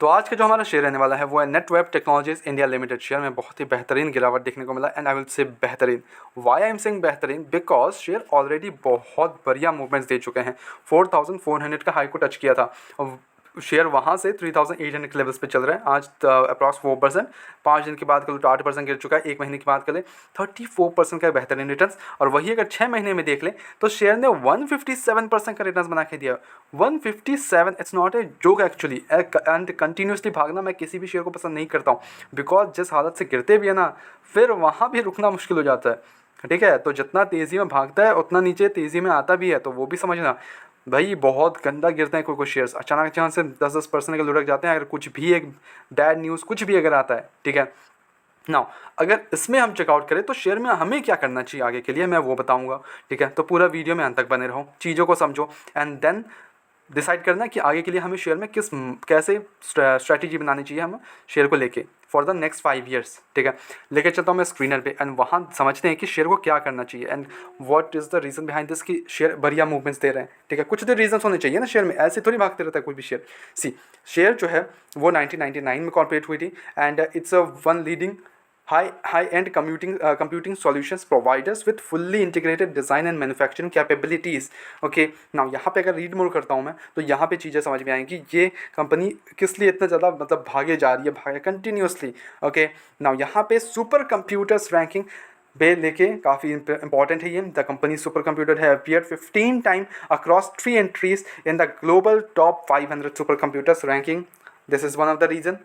तो आज का जो हमारा शेयर रहने वाला है वो है Netweb technologies India limited. Share में बहुत ही बेहतरीन गिरावट देखने को मिला एंड आई विल से बेहतरीन। वाई आई एम सेइंग बेहतरीन बिकॉज शेयर ऑलरेडी बहुत बढ़िया मूवमेंट्स दे चुके हैं। 4400 का हाई को टच किया था। शेयर वहाँ से 3800 के लेवल्स पे चल रहा है आज अप्रॉक्स 4%। 5 दिन की बात करें तो 8% गिर चुका है। एक महीने की बात करें 34% का बेहतरीन रिटर्न। और वही अगर 6 महीने में देख लें तो शेयर ने 157% का रिटर्न बना के दिया। 157, it's not a joke actually. And continuously भागना मैं किसी भी शेयर को पसंद नहीं करता हूँ बिकॉज जिस हालत से गिरते भी है ना, फिर वहाँ भी रुकना मुश्किल हो जाता है। ठीक है, तो जितना तेज़ी में भागता है उतना नीचे तेज़ी में आता भी है, तो वो भी समझना भाई। बहुत गंदा गिरते हैं कोई शेयर्स, अचानक से 10% के लुढ़क जाते हैं अगर कुछ भी एक बैड न्यूज़ कुछ भी अगर आता है। ठीक है ना, अगर इसमें हम चेकआउट करें तो शेयर में हमें क्या करना चाहिए आगे के लिए मैं वो बताऊंगा। ठीक है, तो पूरा वीडियो में अंत तक बने रहो, चीज़ों को समझो एंड देन डिसाइड करना कि आगे के लिए हमें शेयर में कैसे स्ट्रैटेजी बनानी चाहिए हमें शेयर को लेके फॉर द नेक्स्ट 5 ईयर्स। ठीक है, लेके चलता हूँ मैं स्क्रीनर पे एंड वहाँ समझते हैं कि शेयर को क्या करना चाहिए and what is the reason behind this कि शेयर बढ़िया मूवमेंट्स दे रहे हैं। ठीक है, कुछ तो रीजंस होने चाहिए ना शेयर में, ऐसे थोड़ी भागते रहता है कोई भी शेयर। शेयर जो है वो 1999 में कॉर्पोरेट हुई थी and it's a one leading high-end computing solutions providers with fully integrated design and manufacturing capabilities. Okay now यहाँ पे अगर रीड मोर करता हूँ मैं तो यहाँ पे चीज़ें समझ में आएंगी ये कंपनी किस लिए इतना ज़्यादा मतलब भागे जा रही है, भागे कंटिन्यूसली। ओके नाउ यहाँ पे सुपर कंप्यूटर्स रैंकिंग बे लेके काफ़ी इंपॉर्टेंट है ये। द कंपनी सुपर कंप्यूटर है appeared 15 time across 3 entries in the global top 500 super computers ranking. This is one of the reason.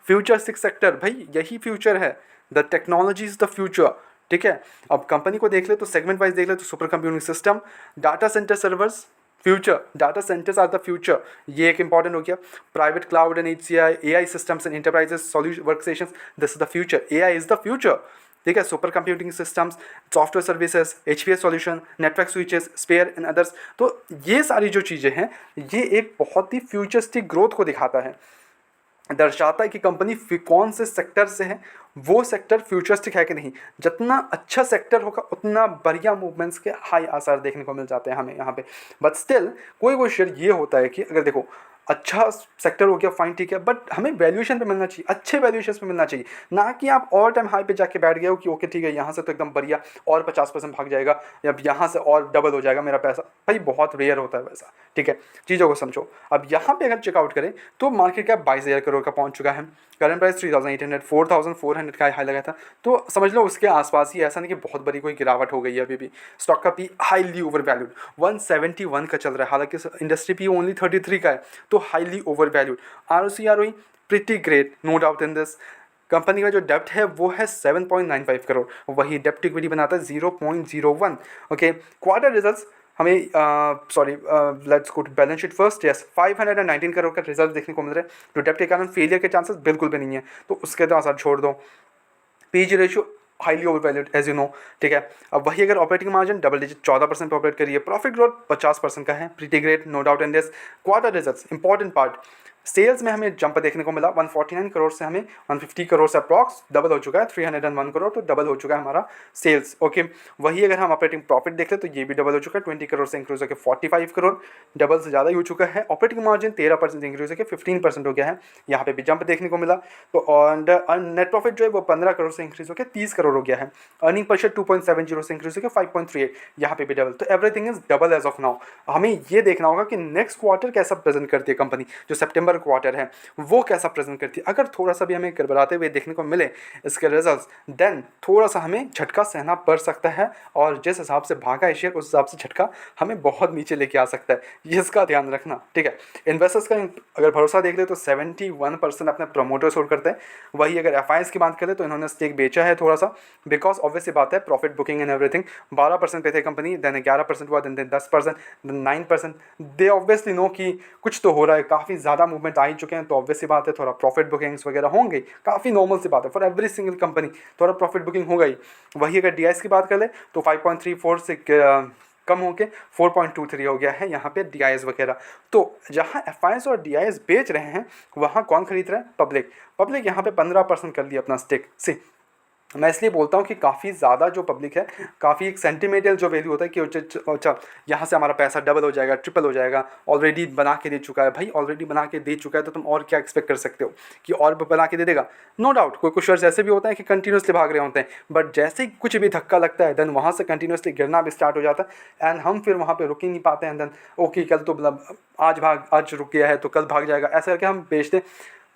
Futuristic sector, भाई यही फ्यूचर है। The technology is the future. ठीक है, अब कंपनी को देख ले तो सेगमेंट वाइज देख ले तो super computing system, data centre servers, future data centres are the future, ये एक इंपॉर्टेंट हो गया। Private cloud and HCI AI systems and enterprises solution work stations, this is the future. AI is the future. ठीक है, super computing systems, software services, HPS solution, network switches, spare and others. तो ये सारी जो चीज़ें हैं ये एक बहुत ही फ्यूचरिस्टिक ग्रोथ को दिखाता है, दर्शाता है कि कंपनी कौन से सेक्टर से है, वो सेक्टर फ्यूचरिस्टिक है कि नहीं। जितना अच्छा सेक्टर होगा उतना बढ़िया मूवमेंट्स के हाई आसार देखने को मिल जाते हैं हमें यहाँ पे। बट स्टिल कोई शेयर ये होता है कि अगर देखो अच्छा सेक्टर हो गया फाइन ठीक है, बट हमें वैल्यूएशन पे मिलना चाहिए, अच्छे वैल्यूएशन पे मिलना चाहिए, ना कि आप ऑल टाइम हाई पे जाके बैठ गए हो कि ओके ठीक है यहाँ से तो एकदम बढ़िया और 50% भाग जाएगा या यहाँ से और डबल हो जाएगा मेरा पैसा। भाई बहुत रेयर होता है वैसा। ठीक है, चीज़ों को समझो। अब यहाँ पे अगर चेकआउट करें तो मार्केट कैप 22,000 करोड़ का पहुँच चुका है। करंट प्राइस 3800 4400 का हाई लगा था, तो समझ लो उसके आसपास ही, ऐसा नहीं कि बहुत बड़ी कोई गिरावट हो गई है। अभी भी स्टॉक का पी हाईली ओवर वैल्यूड 171 का चल रहा है, हालांकि इंडस्ट्री पी ओनली 33 का है, तो highly over valued. ROC pretty great, no doubt in this. Company का जो डेप्ट है वो है 7.95 करोड़, वही डेप्ट इक्विटी बनाता है 0.01। ओके, क्वार्टर रिजल्ट्स हमें let's go to balance sheet first. Yes, 519 crore का रिजल्ट देखने को मिल रहा है, तो डेप्ट के कारण फेलियर के चांसेस बिल्कुल भी नहीं है, तो उसके तो आसार छोड़ दो। PG ratio highly over valued as you know. ठीक है, अब वही अगर ऑपरेटिंग मार्जिन डबल डिजिट 14% पे ऑपरेट करिए, प्रॉफिट ग्रोथ 50% का है, pretty great, no doubt in this. Quarter results important part, sales में हमें जंप देखने को मिला 149 करोड़ से हमें 150 करोड़ से अप्रॉक्स डबल हो चुका है, 301 करोड़, तो डबल हो चुका है हमारा सेल्स। ओके, वही अगर हम ऑपरेटिंग प्रॉफिट देख ले तो ये भी डबल हो चुका है, 20 करोड़ से इंक्रीज होकर 45 करोड़, डबल से ज़्यादा ही हो चुका है। ऑपरेटिंग मार्जिन 13% इंक्रीज होकर 15% हो गया है, यहाँ पे भी जंप देखने को मिला। तो और नेट प्रॉफिट जो है वो 15 करोड़ से इंक्रीज होकर 30 करोड़ हो गया है। अर्निंग पर शेयर 2.70 से इंक्रीज होकर 5.38, यहाँ पे भी डबल, तो everything is double as of now. हमें ये देखना होगा कि नेक्स्ट क्वार्टर कैसा प्रेजेंट करती है कंपनी, जो सितंबर क्वार्टर है वो कैसा प्रेजेंट करती है। अगर थोड़ा सा भी हमें गड़बड़ाते हुए देखने को मिले इसके रिजल्ट्स, देन थोड़ा सा हमें झटका सहना पड़ सकता है, और जिस हिसाब से भागा शेयर उस हिसाब से झटका हमें बहुत नीचे लेके आ सकता है, ये इसका ध्यान रखना। ठीक है, इन्वेस्टर्स का अगर भरोसा देख ले तो 71% अपने प्रमोटर्स होल्ड करते हैं। वही अगर FIs की बात करें तो इन्होंने स्टेक बेचा है थोड़ा सा, बिकॉज ऑब्वियसली बात है प्रॉफिट बुकिंग एंड एवरीथिंग। 12% पे थे कंपनी, देन 11% हुआ, then 10%, then 9%। They obviously know कि कुछ तो हो रहा है, काफ़ी ज़्यादा मूवमेंट आ ही चुके हैं, तो ऑब्वियस सी बात है थोड़ा प्रॉफिट बुकिंग्स वगैरह होंगे, काफ़ी नॉर्मल सी बात है, फॉर एवरी सिंगल कंपनी थोड़ा प्रॉफिट बुकिंग हो गई। वही अगर DIs की बात कर ले तो 5.34 से कम होके 4.23 हो गया है यहाँ पे DIs वगैरह। तो जहाँ FIs और DIs बेच रहे हैं वहाँ कौन खरीद रहा है? पब्लिक। यहाँ पे 15% कर लिया अपना स्टेक से। मैं इसलिए बोलता हूँ कि काफ़ी ज़्यादा जो पब्लिक है, काफ़ी एक सेंटिमेंटल जो वैल्यू होता है कि अच्छा यहाँ से हमारा पैसा डबल हो जाएगा, ट्रिपल हो जाएगा, ऑलरेडी बना के दे चुका है। भाई ऑलरेडी बना के दे चुका है तो तुम और क्या एक्सपेक्ट कर सकते हो कि और बना के दे देगा? नो डाउट कोई कुछ शेयर्स ऐसे भी होता है कि कंटिन्यूसली भाग रहे होते हैं, बट जैसे ही कुछ भी धक्का लगता है देन वहाँ से कंटिन्यूसली गिरना भी स्टार्ट हो जाता है एंड हम फिर वहाँ पर रुक ही नहीं पाते हैं। देन ओके कल तो मतलब आज रुक गया है तो कल भाग जाएगा, ऐसा करके हम बेचते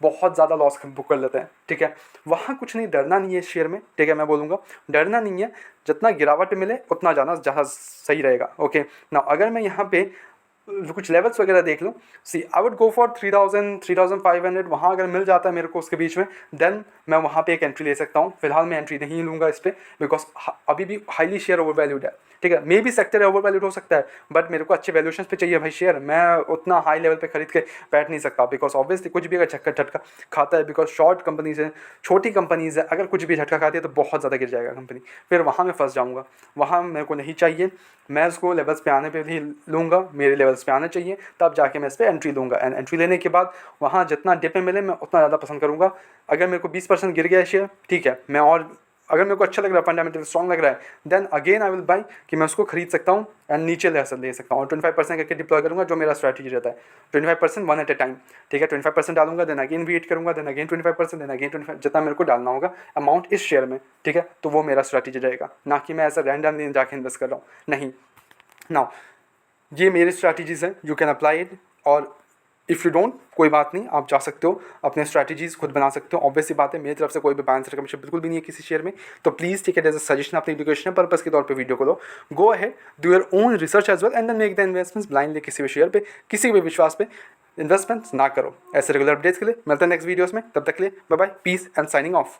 बहुत ज़्यादा लॉस बुक कर लेते हैं। ठीक है, वहाँ कुछ नहीं, डरना नहीं है इस शेयर में। ठीक है, मैं बोलूँगा डरना नहीं है, जितना गिरावट मिले उतना जाना जहाँ सही रहेगा। ओके ना, अगर मैं यहाँ पे कुछ लेवल्स वगैरह देख लूँ, सी आई वुड गो फॉर 3000 3500, वहाँ अगर मिल जाता है मेरे को उसके बीच में देन मैं वहाँ पे एक एंट्री ले सकता हूँ। फिलहाल मैं एंट्री नहीं लूँगा इस पर बिकॉज अभी भी हाईली शेयर ओवर वैल्यूड है। ठीक है, मे भी सेक्टर ओवर वैल्यूड हो सकता है बट मेरे को अच्छे वैल्यूशन पे चाहिए भाई शेयर, मैं उतना हाई लेवल पे खरीद के बैठ नहीं सकता बिकॉज ऑब्वियसली कुछ भी अगर झटका खाता है, बिकॉज शॉर्ट कंपनीज है, छोटी कंपनीज है, अगर कुछ भी झटका खाती है तो बहुत ज़्यादा गिर जाएगा कंपनी, फिर वहाँ मैं फंस जाऊँगा, वहाँ मेरे को नहीं चाहिए। मैं उसको लेवल्स पे आने पे भी लूँगा, मेरे लेवल्स पे आने चाहिए तब जाके मैं इस पर एंट्री लूँगा एंड एंट्री लेने के बाद वहाँ जितना डिप में मिले मैं उतना ज़्यादा पसंद करूँगा। अगर मेरे को 20% गिर गया शेयर ठीक है, मैं और अगर मेरे को अच्छा लग रहा है, फंडामेंटल स्ट्रॉन्ग लग रहा है then again I will buy कि मैं उसको खरीद सकता हूँ एंड नीचे ले सकता हूँ और 25% करके डिप्लॉय करूँगा, जो मेरा स्ट्रैटेजी रहता है 25% वन एट ए टाइम। ठीक है, 25% डालूंगा देन अगेन वेट करूँगा देन अगेन 25% देन अगेन 25, जितना मेरे को डालना होगा अमाउंट इस शेयर में। ठीक है, तो वो मेरा स्ट्रैटेजी रहेगा, ना कि मैं ऐसा रैंडमली जाके इन्वेस्ट कर रहा हूँ, नहीं। नाउ ये मेरी स्ट्रैटेजीज़ हैं, यू कैन अप्लाई इट, और इफ़ यू डोंट कोई बात नहीं, आप जा सकते हो अपने स्ट्रैटेजीज़ खुद बना सकते हो। ऑब्वियसली बात है मेरी तरफ से कोई भी बायस रिकमेंडेशन बिल्कुल भी नहीं है किसी शेयर में, तो please take it as a suggestion, अपनी एजुकेशन पर्पस के तौर पे वीडियो को लो, go ahead do your own research as well and then make the investments blindly. किसी भी शेयर पे किसी भी विश्वास पे इन्वेस्टमेंट्स ना करो। ऐसे रेगुलर अपडेट्स के लिए मिलते हैं नेक्स्ट वीडियोज़ में, तब तक के लिए bye bye, peace and signing of.